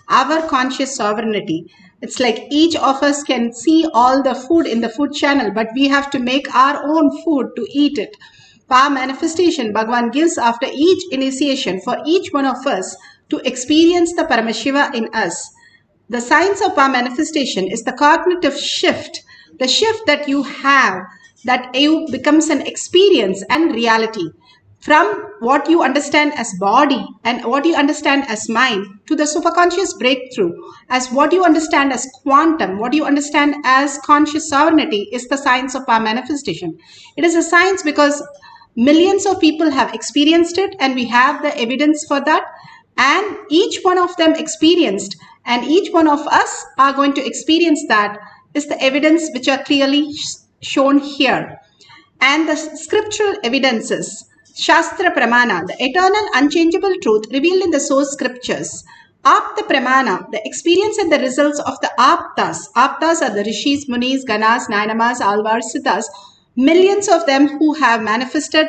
our conscious sovereignty. It's like each of us can see all the food in the food channel, but we have to make our own food to eat it. Power manifestation Bhagavan gives after each initiation for each one of us to experience the Paramashiva in us. The science of power manifestation is the cognitive shift, the shift that you have, that you becomes an experience and reality. From what you understand as body and what you understand as mind to the superconscious breakthrough, as what you understand as quantum, what you understand as conscious sovereignty is the science of power manifestation. It is a science because millions of people have experienced it and we have the evidence for that. And each one of them experienced and each one of us are going to experience that is the evidence which are clearly shown here. And the scriptural evidences, Shastra Pramana, the eternal unchangeable truth revealed in the source scriptures. Apta Pramana, the experience and the results of the Aptas. Aptas are the Rishis, Munis, Ganas, Nainamas, Alvars, Siddhas. Millions of them who have manifested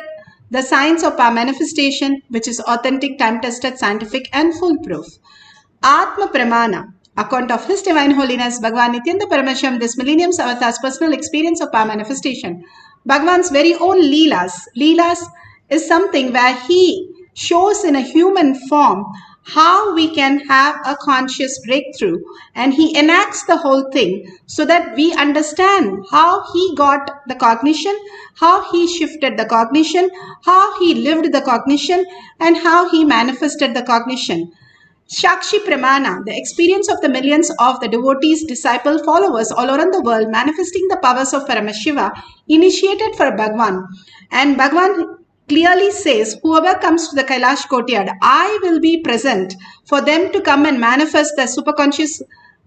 the science of power manifestation, which is authentic, time-tested, scientific and foolproof. Atma Pramana, account of His Divine Holiness, Bhagavan Nithyananda Paramashivam, this millennium's avatar's personal experience of power manifestation. Bhagavan's very own Leelas. Leelas is something where he shows in a human form how we can have a conscious breakthrough, and he enacts the whole thing so that we understand how he got the cognition, how he shifted the cognition, how he lived the cognition, and how he manifested the cognition. Shakshi Pramana, the experience of the millions of the devotees, disciple, followers all around the world manifesting the powers of Paramashiva initiated for Bhagavan. And Bhagavan clearly says, whoever comes to the Kailash courtyard, I will be present for them to come and manifest the superconscious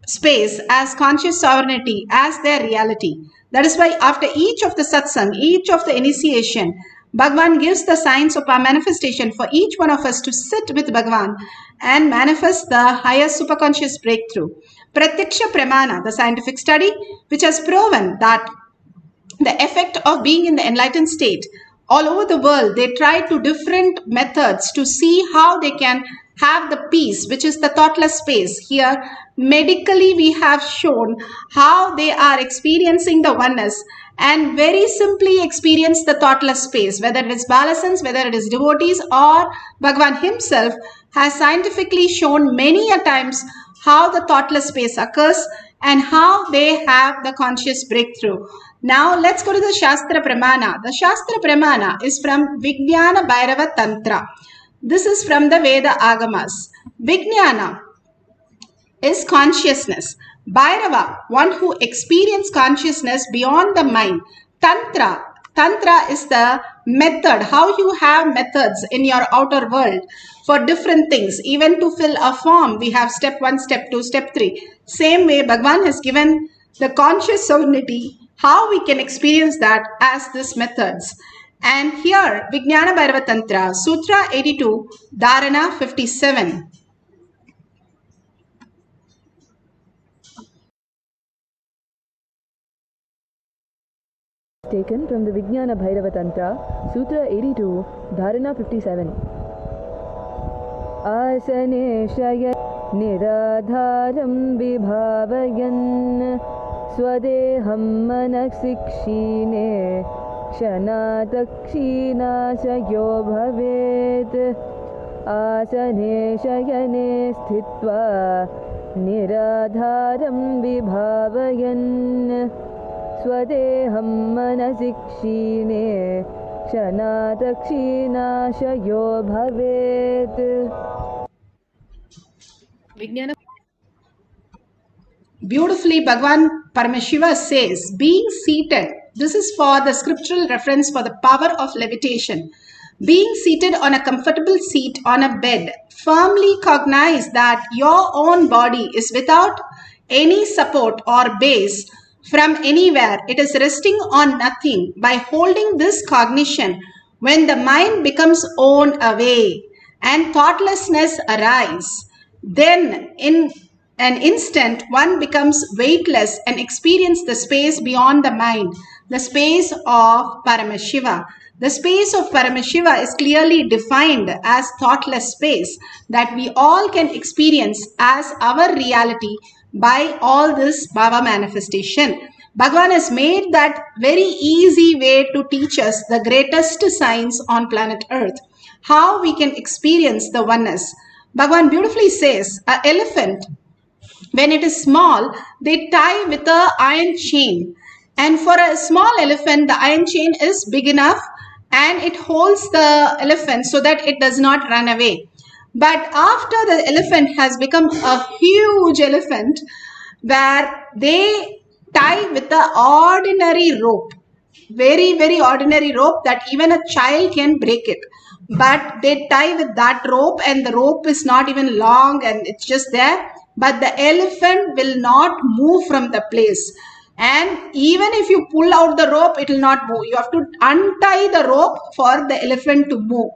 space as conscious sovereignty, as their reality. That is why after each of the satsang, each of the initiation, Bhagavan gives the science of our manifestation for each one of us to sit with Bhagavan and manifest the higher superconscious breakthrough. Pratyaksha Pramana, the scientific study which has proven that the effect of being in the enlightened state all over the world, they try to different methods to see how they can have the peace, which is the thoughtless space. Here, medically, we have shown how they are experiencing the oneness and very simply experience the thoughtless space, whether it is Balasans, whether it is devotees or Bhagavan himself has scientifically shown many a times how the thoughtless space occurs and how they have the conscious breakthrough. Now let's go to the Shastra Pramana. The Shastra Pramana is from Vijnana Bhairava Tantra. This is from the Veda Agamas. Vijnana is consciousness. Bhairava, one who experiences consciousness beyond the mind. Tantra is the method, how you have methods in your outer world for different things. Even to fill a form, we have step 1, step 2, step 3. Same way, Bhagavan has given the conscious sovereignty, how we can experience that as these methods. And here, Vijnana Bhairava Tantra, Sutra 82, Dharana 57. Taken from the Vijnana Bhairava Tantra, Sutra 82, Dharana 57. Asane shaya niradharam vibhavayan swadeham manaksikshine shanatakshina sayo bhavet asane shayane sthitva niradharam vibhavayan Swadeham manasikshine shanatakshina shayo bhavet. Beautifully, Bhagavan Paramashiva says, being seated, this is for the scriptural reference for the power of levitation. Being seated on a comfortable seat on a bed, firmly cognize that your own body is without any support or base from anywhere. It is resting on nothing. By holding this cognition, when the mind becomes worn away and thoughtlessness arises, then in an instant one becomes weightless and experience the space beyond the mind. The space of Paramashiva. The space of Paramashiva is clearly defined as thoughtless space that we all can experience as our reality by all this Bhava manifestation. Bhagavan has made that very easy way to teach us the greatest science on planet Earth, how we can experience the oneness. Bhagavan beautifully says, an elephant, when it is small, they tie with a iron chain. And for a small elephant, the iron chain is big enough and it holds the elephant so that it does not run away. But after the elephant has become a huge elephant, where they tie with the ordinary rope, very ordinary rope that even a child can break it, but they tie with that rope and the rope is not even long and it's just there, but the elephant will not move from the place. And even if you pull out the rope, it will not move. You have to untie the rope for the elephant to move.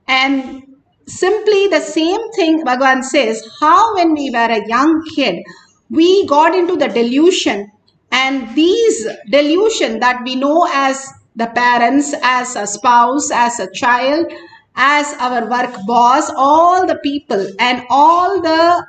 And simply the same thing Bhagavan says, how when we were a young kid, we got into the delusion, and these delusion that we know as the parents, as a spouse, as a child, as our work boss, all the people and all the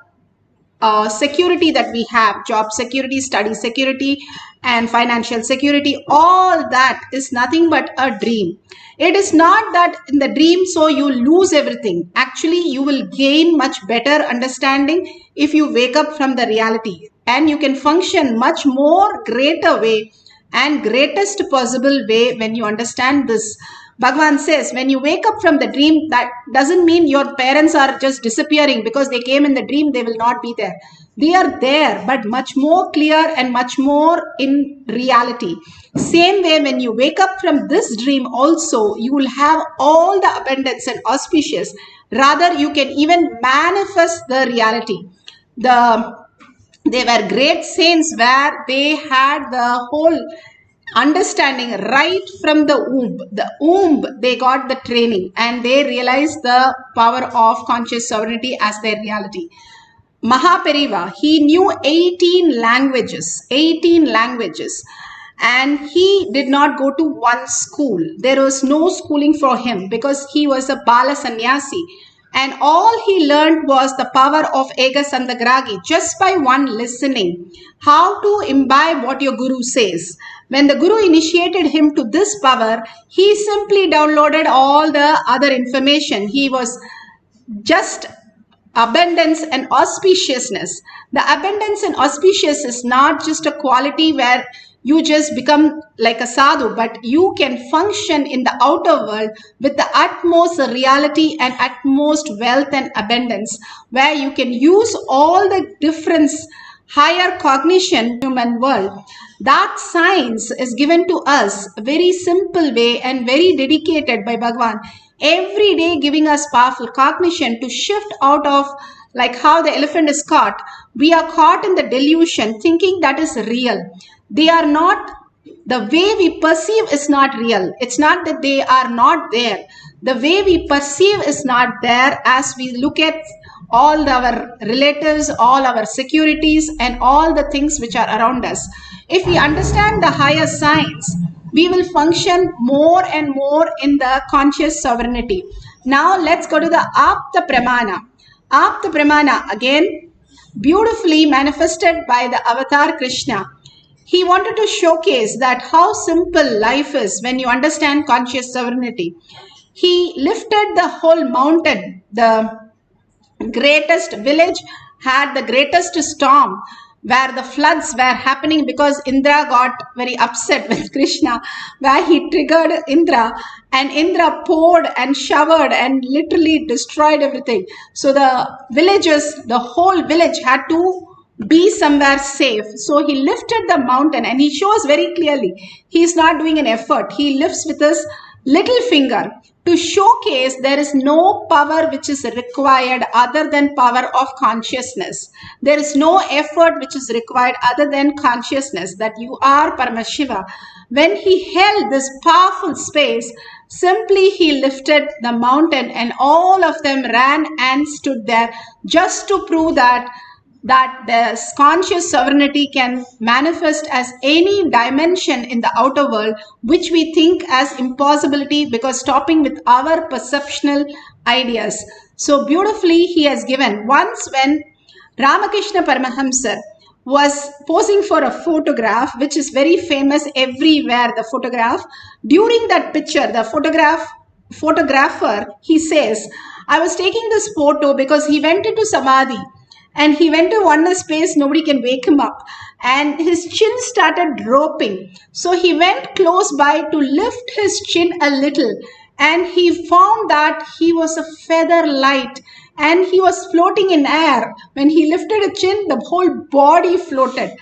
security that we have, job security, study security, and financial security, all that is nothing but a dream. It is not that in the dream, so you lose everything. Actually, you will gain much better understanding if you wake up from the reality, and you can function much more greater way and greatest possible way when you understand this. Bhagavan says, when you wake up from the dream, that doesn't mean your parents are just disappearing because they came in the dream, they will not be there. They are there, but much more clear and much more in reality. Same way, when you wake up from this dream also, you will have all the abundance and auspicious. Rather, you can even manifest the reality. They were great saints where they had the whole understanding right from the womb. The womb, they got the training and they realized the power of conscious sovereignty as their reality. Mahaperiva, he knew 18 languages, and he did not go to one school. There was no schooling for him because he was a Bala Sannyasi. And all he learned was the power of Ega Sandagragi just by one listening. How to imbibe what your Guru says. When the Guru initiated him to this power, he simply downloaded all the other information. He was just abundance and auspiciousness. The abundance and auspicious is not just a quality where you just become like a sadhu, but you can function in the outer world with the utmost reality and utmost wealth and abundance, where you can use all the difference, higher cognition, human world. That science is given to us a very simple way and very dedicated by Bhagavan. Every day giving us powerful cognition to shift out of, like how the elephant is caught. We are caught in the delusion thinking that is real. They are not, the way we perceive is not real. It's not that they are not there. The way we perceive is not there as we look at all our relatives, all our securities, and all the things which are around us. If we understand the higher science, we will function more and more in the conscious sovereignty. Now let's go to the Apta Pramana. Apta Pramana, again, beautifully manifested by the Avatar Krishna. He wanted to showcase that how simple life is when you understand conscious sovereignty. He lifted the whole mountain. The greatest village had the greatest storm where the floods were happening because Indra got very upset with Krishna, where he triggered Indra, and Indra poured and showered and literally destroyed everything. So the villagers, the whole village had to be somewhere safe. So he lifted the mountain, and he shows very clearly he is not doing an effort. He lifts with his little finger to showcase there is no power which is required other than power of consciousness. There is no effort which is required other than consciousness that you are Paramashiva. When he held this powerful space, simply he lifted the mountain and all of them ran and stood there just to prove that that this conscious sovereignty can manifest as any dimension in the outer world, which we think as impossibility because stopping with our perceptional ideas. So beautifully he has given. Once when Ramakrishna Paramahamsa was posing for a photograph, which is very famous everywhere, the photograph. During that picture, the photographer, he says, I was taking this photo because he went into Samadhi and he went to oneness space, nobody can wake him up. And his chin started dropping. So he went close by to lift his chin a little. And he found that he was a feather light and he was floating in air. When he lifted a chin, the whole body floated.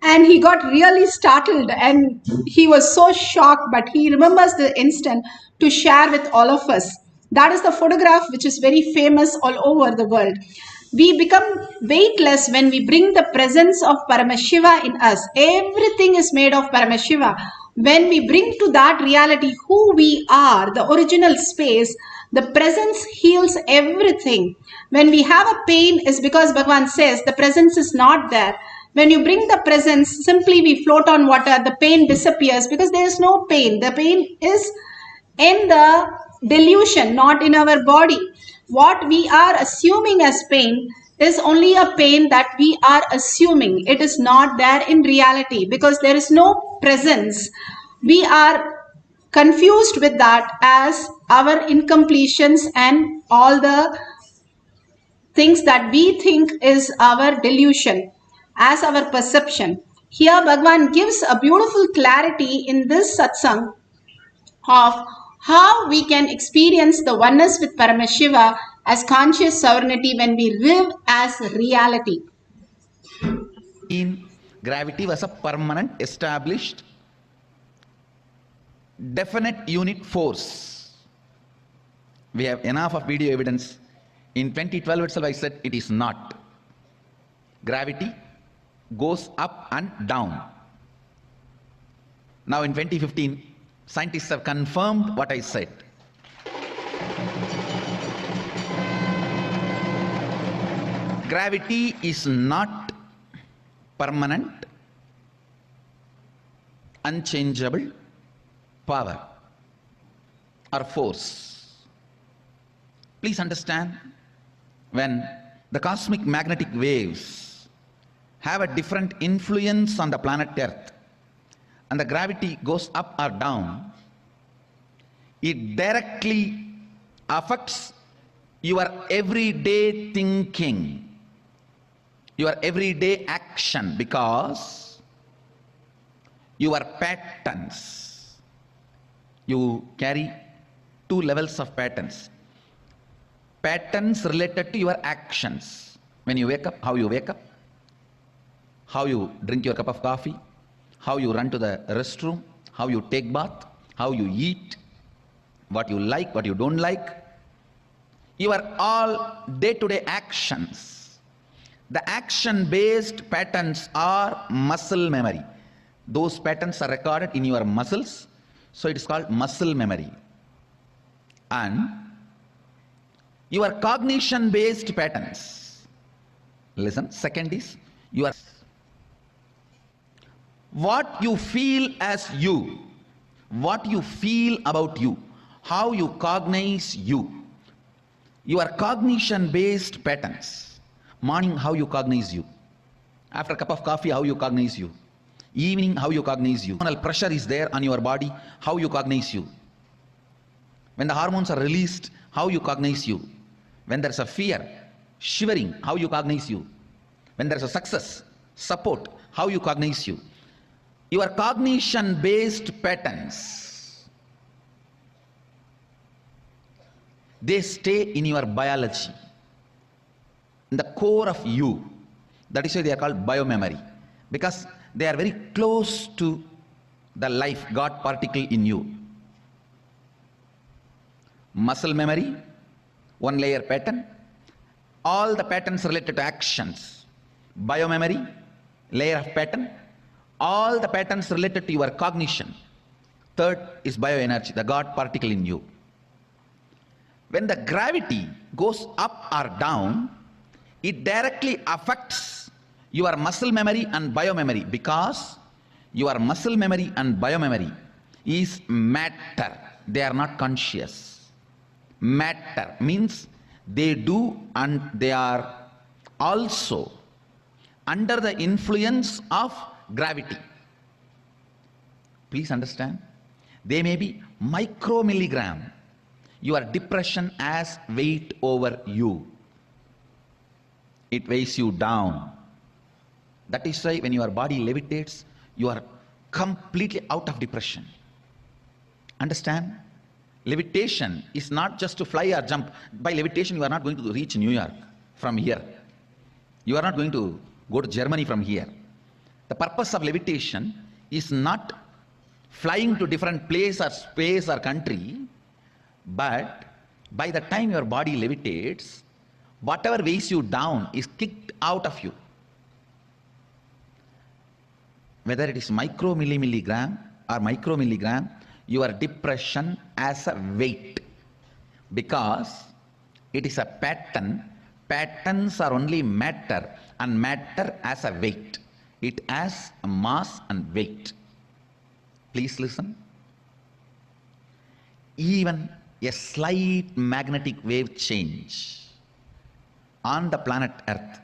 And he got really startled and he was so shocked, but he remembers the instant to share with all of us. That is the photograph which is very famous all over the world. We become weightless when we bring the presence of Paramashiva in us. Everything is made of Paramashiva. When we bring to that reality who we are, the original space, the presence heals everything. When we have a pain is because Bhagavan says the presence is not there. When you bring the presence, simply we float on water, the pain disappears because there is no pain. The pain is in the delusion, not in our body. What we are assuming as pain is only a pain that we are assuming. It is not there in reality because there is no presence. We are confused with that as our incompletions and all the things that we think is our delusion as our perception. Here Bhagavan gives a beautiful clarity in this satsang of how we can experience the oneness with Paramashiva as conscious sovereignty when we live as reality. Gravity was a permanent, established, definite unit force. We have enough of video evidence. In 2012 itself I said it is not. Gravity goes up and down. Now in 2015, scientists have confirmed what I said. Gravity is not permanent, unchangeable power or force. Please understand, when the cosmic magnetic waves have a different influence on the planet Earth and the gravity goes up or down, it directly affects your everyday thinking, your everyday action, because your patterns, you carry two levels of patterns. Patterns related to your actions. When you wake up, how you wake up, how you drink your cup of coffee, how you run to the restroom, how you take bath, how you eat, what you like, what you don't like. Your all day-to-day actions. The action-based patterns are muscle memory. Those patterns are recorded in your muscles, so it is called muscle memory. And your cognition-based patterns. Listen, second is your what you feel as you, what you feel about you, how you cognize you. Your cognition-based patterns. Morning, how you cognize you. After a cup of coffee, how you cognize you. Evening, how you cognize you. Hormonal pressure is there on your body, how you cognize you. When the hormones are released, how you cognize you. When there's a fear, shivering, how you cognize you. When there's a success, support, how you cognize you. Your cognition-based patterns, they stay in your biology, in the core of you. That is why they are called biomemory, because they are very close to the life, God particle in you. Muscle memory, one layer pattern, all the patterns related to actions. Biomemory, layer of pattern, all the patterns related to your cognition. Third is bioenergy, the God particle in you. When the gravity goes up or down, it directly affects your muscle memory and biomemory, because your muscle memory and biomemory is matter. They are not conscious. Matter means they do, and they are also under the influence of gravity. Please understand. They may be micromilligram. Your depression has weight over you. It weighs you down. That is why when your body levitates, you are completely out of depression. Understand? Levitation is not just to fly or jump. By levitation, you are not going to reach New York from here. You are not going to go to Germany from here. The purpose of levitation is not flying to different place or space or country, but by the time your body levitates, whatever weighs you down is kicked out of you. Whether it is micromilligram or micromilligram, your depression as a weight, because it is a pattern. Patterns are only matter, and matter as a weight. It has a mass and weight. Please listen. Even a slight magnetic wave change on the planet Earth,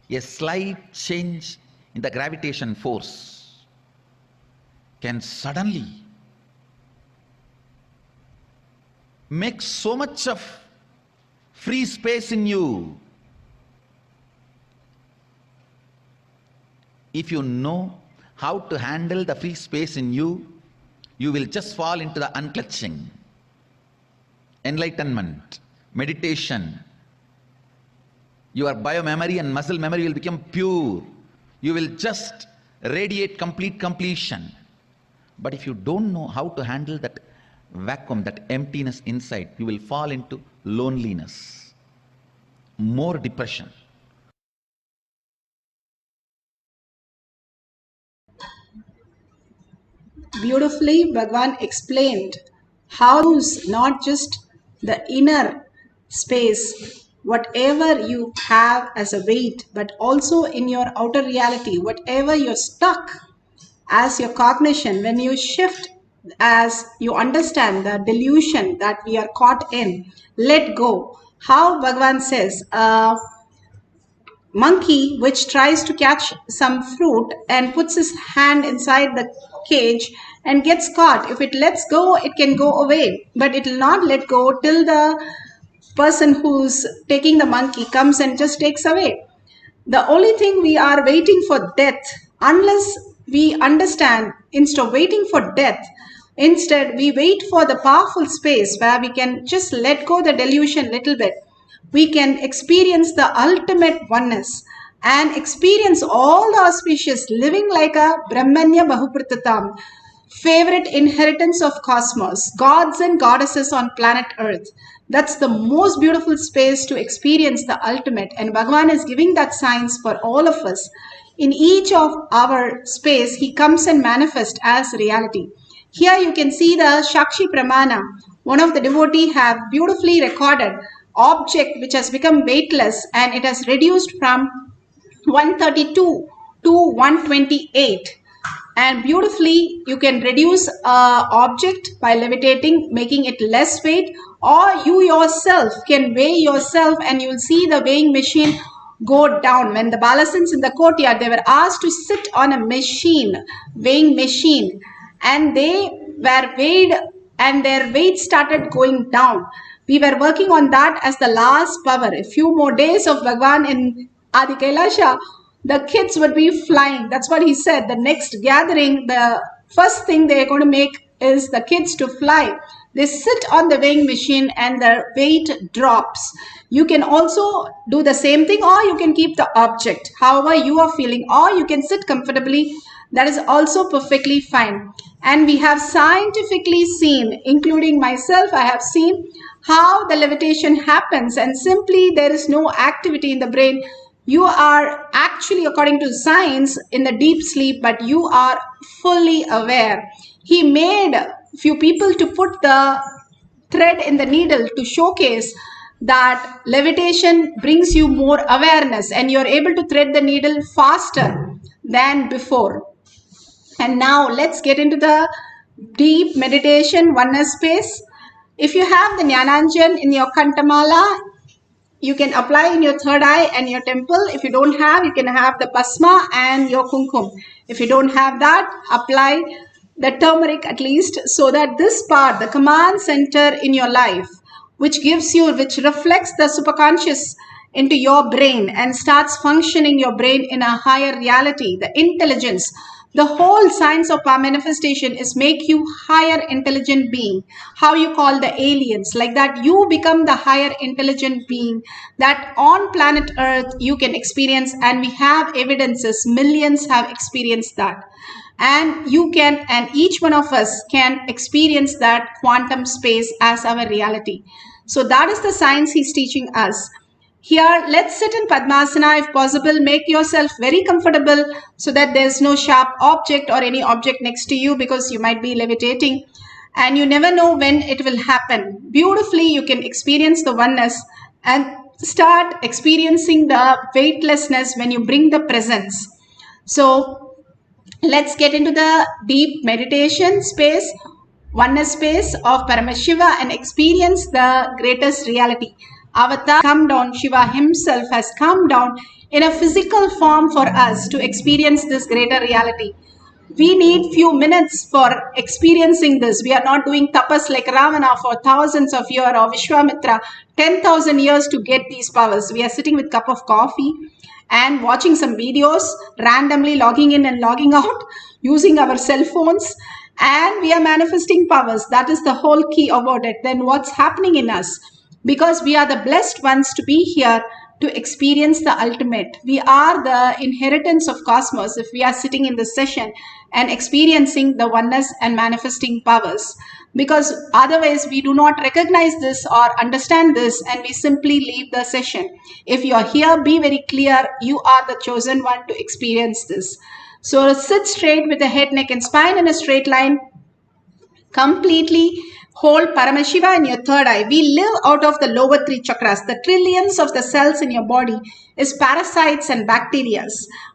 a slight change in the gravitation force can suddenly make so much of free space in you. If you know how to handle the free space in you, you will just fall into the unclutching. Enlightenment, meditation, your biomemory and muscle memory will become pure. You will just radiate complete completion. But if you don't know how to handle that vacuum, that emptiness inside, you will fall into loneliness, more depression. Beautifully, Bhagavan explained how to use not just the inner space, whatever you have as a weight, but also in your outer reality, whatever you're stuck as your cognition, when you shift, as you understand the delusion that we are caught in, let go. How Bhagavan says, monkey which tries to catch some fruit and puts his hand inside the cage and gets caught. If it lets go, it can go away, but it will not let go till the person who's taking the monkey comes and just takes away. The only thing we are waiting for death, unless we understand, instead of waiting for death, instead we wait for the powerful space where we can just let go the delusion little bit. We can experience the ultimate oneness and experience all the auspicious living like a Brahmanya Bahupritatam, favorite inheritance of cosmos, gods and goddesses on planet Earth. That's the most beautiful space to experience the ultimate, and Bhagavan is giving that science for all of us. In each of our space, he comes and manifests as reality. Here you can see the Shakshi Pramana. One of the devotee have beautifully recorded object which has become weightless, and it has reduced from 132 to 128. And beautifully you can reduce a object by levitating, making it less weight, or you yourself can weigh yourself and you will see the weighing machine go down. When the Balasins in the courtyard, they were asked to sit on a machine, weighing machine, and they were weighed and their weight started going down. We were working on that as the last power. A few more days of Bhagavan in Adi Kailasha, the kids would be flying. That's what he said. The next gathering, the first thing they're going to make is the kids to fly. They sit on the weighing machine and the weight drops. You can also do the same thing, or you can keep the object however you are feeling, or you can sit comfortably. That is also perfectly fine. And we have scientifically seen, including myself, I have seen how the levitation happens, and simply there is no activity in the brain. You are actually, according to science, in the deep sleep, but you are fully aware. He made few people to put the thread in the needle to showcase that levitation brings you more awareness and you're able to thread the needle faster than before. And now let's get into the deep meditation oneness space. If you have the Jnananjan in your Kantamala, you can apply in your third eye and your temple. If you don't have, you can have the Bhasma and your Kumkum. If you don't have that, apply the turmeric at least, so that this part, the command center in your life, which gives you, which reflects the superconscious into your brain and starts functioning your brain in a higher reality, the intelligence. The whole science of our manifestation is make you higher intelligent being. How you call the aliens, like that you become the higher intelligent being that on planet Earth you can experience, and we have evidences, millions have experienced that. And you can, and each one of us can experience that quantum space as our reality. So that is the science he's teaching us. Here, let's sit in Padmasana if possible. Make yourself very comfortable so that there's no sharp object or any object next to you, because you might be levitating and you never know when it will happen. Beautifully, you can experience the oneness and start experiencing the weightlessness when you bring the presence. So let's get into the deep meditation space, oneness space of Paramashiva, and experience the greatest reality. Avatar come down, Shiva himself has come down in a physical form for us to experience this greater reality. We need few minutes for experiencing this. We are not doing tapas like Ravana for thousands of years, or Vishwamitra 10,000 years to get these powers. We are sitting with cup of coffee and watching some videos, randomly logging in and logging out, using our cell phones, and we are manifesting powers. That is the whole key about it. Then what's happening in us? Because we are the blessed ones to be here to experience the ultimate. We are the inheritance of cosmos if we are sitting in this session and experiencing the oneness and manifesting powers. Because otherwise we do not recognize this or understand this, and we simply leave the session. If you are here, be very clear, you are the chosen one to experience this. So sit straight with the head, neck and spine in a straight line. Completely hold Paramashiva in your third eye. We live out of the lower three chakras. The trillions of the cells in your body is parasites and bacteria.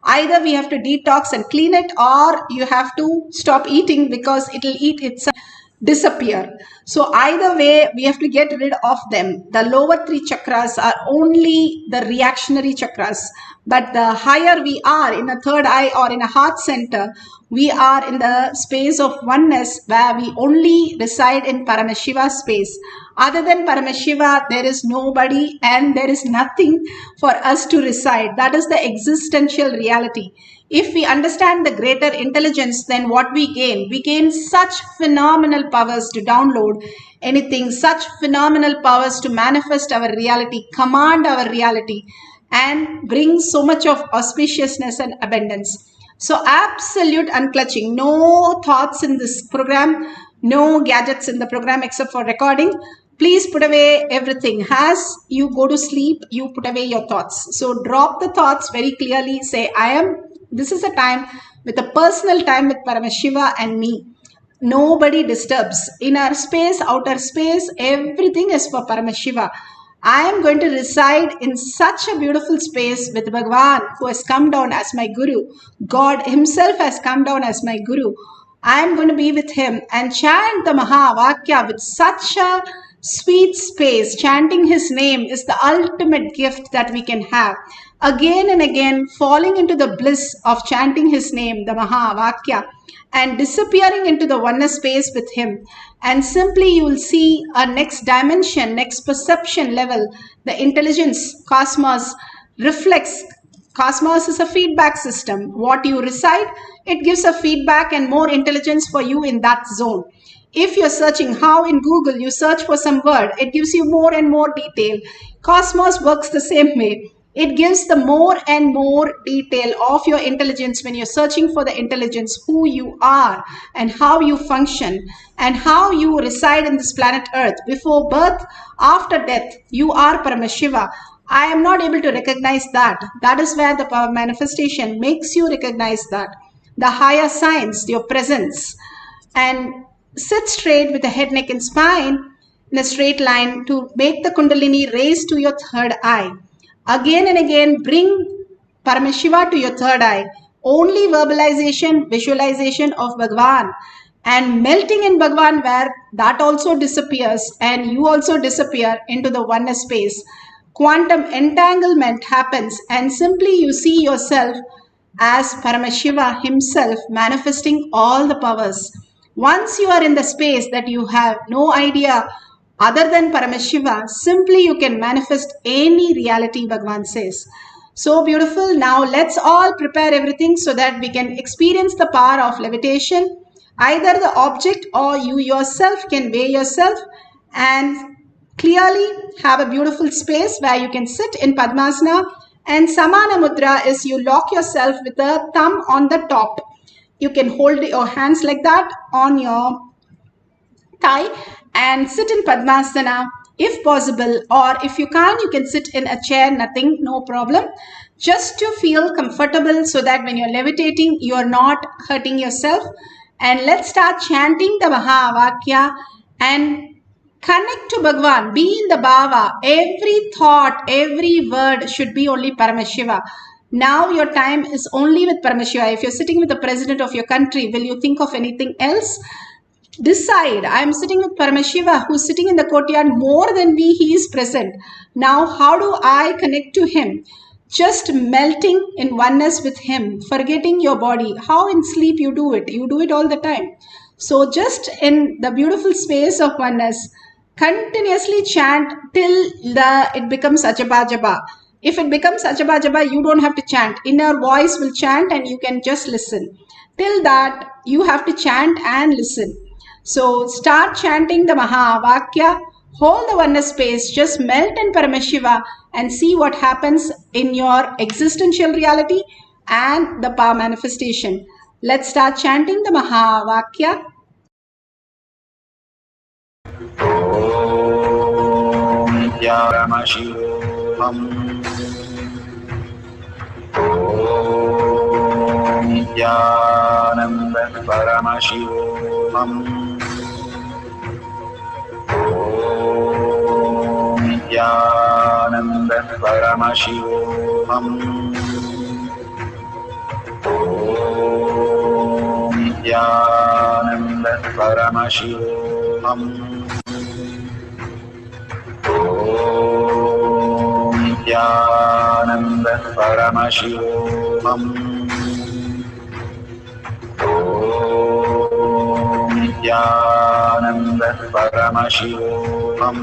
Either we have to detox and clean it, or you have to stop eating because it will eat itself, disappear. So either way, we have to get rid of them. The lower three chakras are only the reactionary chakras, but the higher we are in a third eye or in a heart center, we are in the space of oneness where we only reside in Paramashiva space. Other than Paramashiva, there is nobody and there is nothing for us to reside. That is the existential reality. If we understand the greater intelligence, then what we gain? We gain such phenomenal powers to download anything, such phenomenal powers to manifest our reality, command our reality, and bring so much of auspiciousness and abundance. So absolute unclutching, no thoughts in this program, no gadgets in the program except for recording. Please put away everything. As you go to sleep, you put away your thoughts. So drop the thoughts very clearly. Say, this is a time with a personal time with Paramashiva and me. Nobody disturbs. Inner space, outer space, everything is for Paramashiva. I am going to reside in such a beautiful space with Bhagwan, who has come down as my Guru. God himself has come down as my Guru. I am going to be with him and chant the Mahavakya with such a sweet space. Chanting his name is the ultimate gift that we can have. Again and again, falling into the bliss of chanting his name, the Mahavakya, and disappearing into the oneness space with him. And simply you will see a next dimension, next perception level. The intelligence, cosmos reflects. Cosmos is a feedback system. What you recite, it gives a feedback and more intelligence for you in that zone. If you're searching, how in Google you search for some word, it gives you more and more detail. Cosmos works the same way. It gives the more and more detail of your intelligence when you're searching for the intelligence, who you are and how you function and how you reside in this planet Earth. Before birth, after death, you are Paramashiva. I am not able to recognize that. That is where the power manifestation makes you recognize that. The higher science, your presence. And sit straight with the head, neck and spine. in a straight line to make the Kundalini raise to your third eye. Again and again, bring Paramashiva to your third eye. Only verbalization, visualization of Bhagwan and melting in Bhagwan, where that also disappears and you also disappear into the oneness space. Quantum entanglement happens and simply you see yourself as Paramashiva himself manifesting all the powers. Once you are in the space that you have no idea other than Paramashiva, simply you can manifest any reality, Bhagwan says. So beautiful. Now let's all prepare everything so that we can experience the power of levitation. Either the object or you yourself can weigh yourself and clearly have a beautiful space where you can sit in Padmasana. And Samana Mudra is you lock yourself with a thumb on the top. You can hold your hands like that on your thigh and sit in Padmasana if possible, or if you can't, you can sit in a chair, nothing, no problem. Just to feel comfortable so that when you're levitating, you're not hurting yourself. And let's start chanting the Mahavakya and connect to Bhagwan. Be in the Bhava. Every thought, every word should be only Paramashiva. Now your time is only with Paramashiva. If you're sitting with the president of your country, will you think of anything else? Decide, I am sitting with Paramashiva who's sitting in the courtyard more than me, he is present. Now how do I connect to him? Just melting in oneness with him, forgetting your body. How in sleep you do it all the time. So just in the beautiful space of oneness, continuously chant till it becomes Ajaba Jaba. If it becomes Ajaba Jaba, you don't have to chant. Inner voice will chant and you can just listen. Till that, you have to chant and listen. So start chanting the Mahavakya, hold the oneness space, just melt in Paramashiva and see what happens in your existential reality and the power manifestation. Let's start chanting the Mahavakya. Om Paramashivoham. Om Nithyananda Paramashivoham. Om Nithyananda Paramashivoham. Om Nithyananda Paramashivoham. Om Nithyananda Paramashivoham. Om Nithyananda Paramashivoham.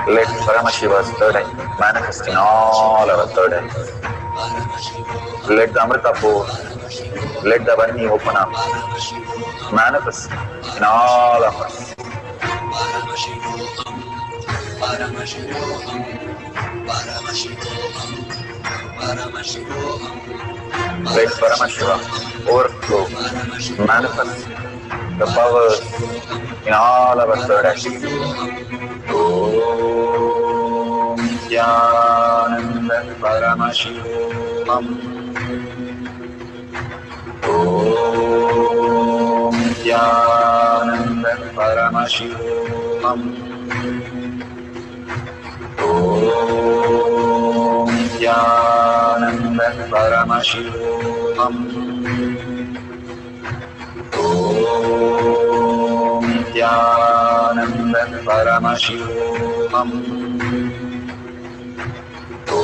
Let Paramashiva's third eye manifest in all our third eyes. Let the Amrita pour, let the Varni open up, manifest in all of us. Let Paramashiva overflow, manifest the powers in all our third eyes. Om Nithyananda Paramashivoham. Om Nithyananda Paramashivoham. Om Nithyananda Paramashivoham. Om Nithyananda Paramashivoham. Om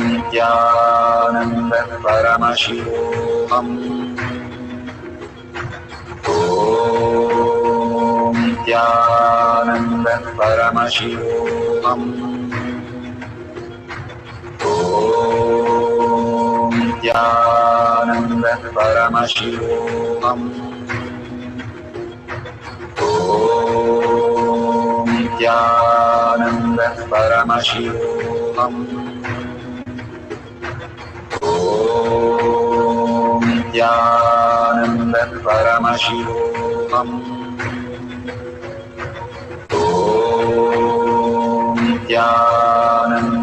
Nithyananda Paramashivoham. Om Nithyananda Paramashivoham. Om Nithyananda Paramashivoham. Om Nithyananda Paramashivoham. Om Nithyananda Paramashivoham. Om Nithyananda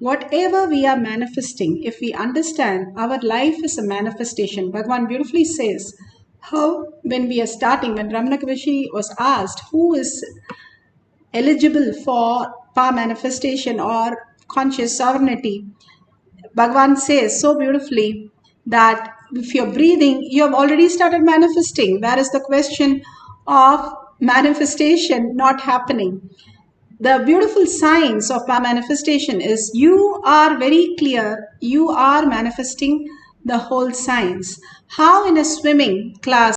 Whatever we are manifesting, if we understand our life is a manifestation, Bhagavan beautifully says how when we are starting, when Ramana Kavishi was asked who is eligible for power manifestation or conscious sovereignty, Bhagavan says so beautifully that if you're breathing, you have already started manifesting. Where is the question of manifestation not happening? The beautiful science of manifestation is you are very clear, you are manifesting the whole science. How in a swimming class